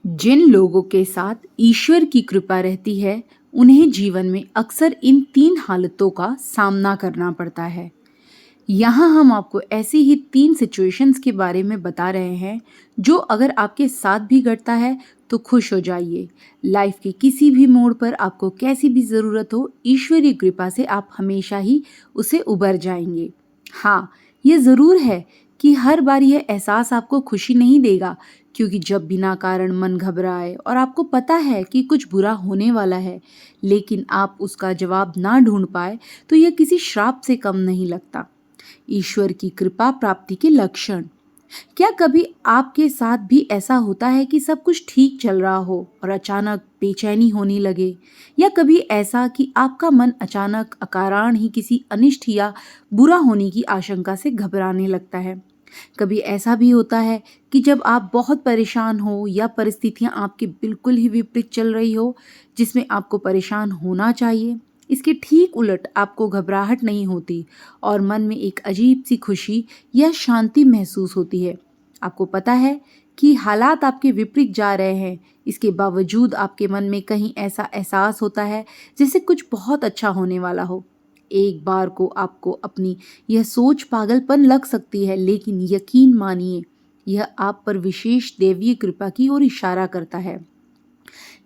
जिन लोगों के साथ ईश्वर की कृपा रहती है, उन्हें जीवन में अक्सर इन 3 हालतों का सामना करना पड़ता है। यहाँ हम आपको ऐसी ही 3 सिचुएशंस के बारे में बता रहे हैं, जो अगर आपके साथ भी घटता है, तो खुश हो जाइए। लाइफ के किसी भी मोड़ पर आपको कैसी भी ज़रूरत हो, ईश्वरीय कृपा से आप हमेशा ही उसे उबर जाएंगे। हाँ, ये ज़रूर है कि हर बार यह एहसास आपको खुशी नहीं देगा, क्योंकि जब बिना कारण मन घबराए और आपको पता है कि कुछ बुरा होने वाला है, लेकिन आप उसका जवाब ना ढूंढ पाए, तो यह किसी श्राप से कम नहीं लगता। ईश्वर की कृपा प्राप्ति के लक्षण। क्या कभी आपके साथ भी ऐसा होता है कि सब कुछ ठीक चल रहा हो और अचानक बेचैनी होने लगे, या कभी ऐसा कि आपका मन अचानक अकारण ही किसी अनिष्ट या बुरा होने की आशंका से घबराने लगता है? कभी ऐसा भी होता है कि जब आप बहुत परेशान हो या परिस्थितियां आपके बिल्कुल ही विपरीत चल रही हो, जिसमें आपको परेशान होना चाहिए, इसके ठीक उलट आपको घबराहट नहीं होती और मन में एक अजीब सी खुशी या शांति महसूस होती है। आपको पता है कि हालात आपके विपरीत जा रहे हैं, इसके बावजूद आपके मन में कहीं ऐसा एहसास होता है जैसे कुछ बहुत अच्छा होने वाला हो। एक बार को आपको अपनी यह सोच पागलपन लग सकती है, लेकिन यकीन मानिए, यह आप पर विशेष दैवीय कृपा की ओर इशारा करता है।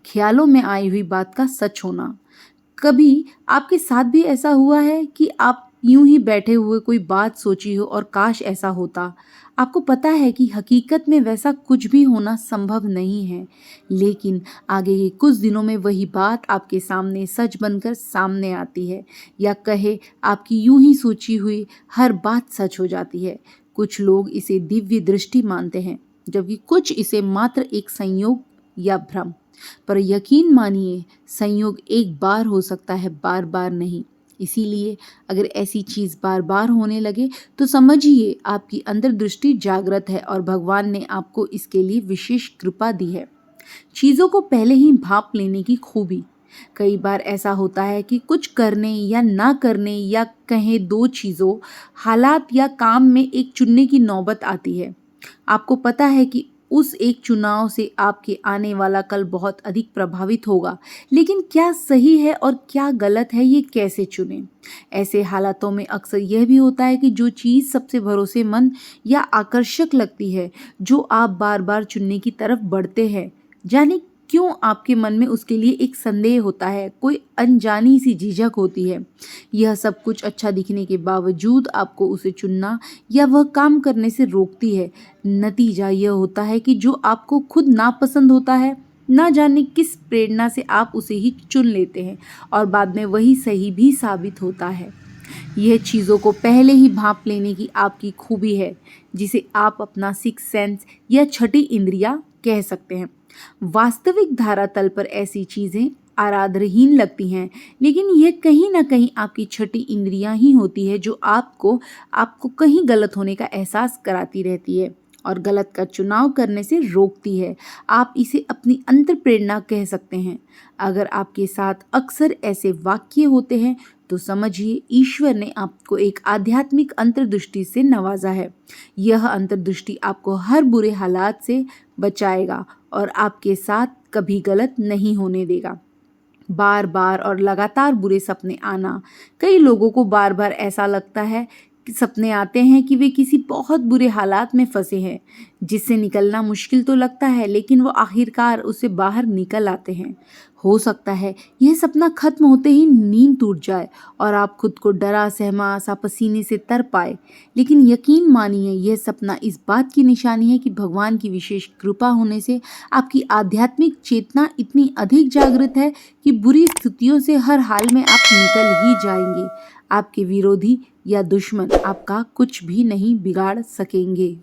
ख्यालों में आई हुई बात का सच होना। कभी आपके साथ भी ऐसा हुआ है कि आप यूं ही बैठे हुए कोई बात सोची हो और काश ऐसा होता। आपको पता है कि हकीकत में वैसा कुछ भी होना संभव नहीं है, लेकिन आगे के कुछ दिनों में वही बात आपके सामने सच बनकर सामने आती है, या कहे आपकी यूं ही सोची हुई हर बात सच हो जाती है। कुछ लोग इसे दिव्य दृष्टि मानते हैं, जबकि कुछ इसे मात्र एक संयोग या भ्रम। पर यकीन मानिए, संयोग एक बार हो सकता है, बार बार नहीं। इसीलिए अगर ऐसी चीज बार बार होने लगे, तो समझिए आपकी अंतर्दृष्टि जागृत है और भगवान ने आपको इसके लिए विशेष कृपा दी है। चीजों को पहले ही भांप लेने की खूबी। कई बार ऐसा होता है कि कुछ करने या ना करने, या कहें 2 चीजों, हालात या काम में एक चुनने की नौबत आती है। आपको पता है कि उस एक चुनाव से आपके आने वाला कल बहुत अधिक प्रभावित होगा, लेकिन क्या सही है और क्या गलत है, ये कैसे चुनें? ऐसे हालातों में अक्सर यह भी होता है कि जो चीज़ सबसे भरोसेमंद या आकर्षक लगती है, जो आप बार बार चुनने की तरफ बढ़ते हैं, जाने क्यों आपके मन में उसके लिए एक संदेह होता है, कोई अनजानी सी झिझक होती है। यह सब कुछ अच्छा दिखने के बावजूद आपको उसे चुनना या वह काम करने से रोकती है। नतीजा यह होता है कि जो आपको खुद नापसंद होता है, ना जाने किस प्रेरणा से आप उसे ही चुन लेते हैं, और बाद में वही सही भी साबित होता है। यह चीज़ों को पहले ही भांप लेने की आपकी खूबी है, जिसे आप अपना सिक्स सेंस या छठी इंद्रिया कह सकते हैं। वास्तविक धरातल पर ऐसी चीज़ें आराधहीन लगती हैं, लेकिन यह कहीं ना कहीं आपकी छठी इंद्रियां ही होती है, जो आपको कहीं गलत होने का एहसास कराती रहती है और गलत का चुनाव करने से रोकती है। आप इसे अपनी अंतर प्रेरणा कह सकते हैं। अगर आपके साथ अक्सर ऐसे वाक्य होते हैं, तो समझिए ईश्वर ने आपको एक आध्यात्मिक अंतर्दृष्टि से नवाजा है। यह अंतर्दृष्टि आपको हर बुरे हालात से बचाएगा और आपके साथ कभी गलत नहीं होने देगा। बार बार और लगातार बुरे सपने आना। कई लोगों को बार बार ऐसा लगता है कि सपने आते हैं कि वे किसी बहुत बुरे हालात में फंसे हैं, जिससे निकलना मुश्किल तो लगता है, लेकिन वो आखिरकार उससे बाहर निकल आते हैं। हो सकता है यह सपना खत्म होते ही नींद टूट जाए और आप खुद को डरा सहमा सा पसीने से तर पाए, लेकिन यकीन मानिए, यह सपना इस बात की निशानी है कि भगवान की विशेष कृपा होने से आपकी आध्यात्मिक चेतना इतनी अधिक जागृत है कि बुरी स्थितियों से हर हाल में आप निकल ही जाएंगे। आपके विरोधी या दुश्मन आपका कुछ भी नहीं बिगाड़ सकेंगे।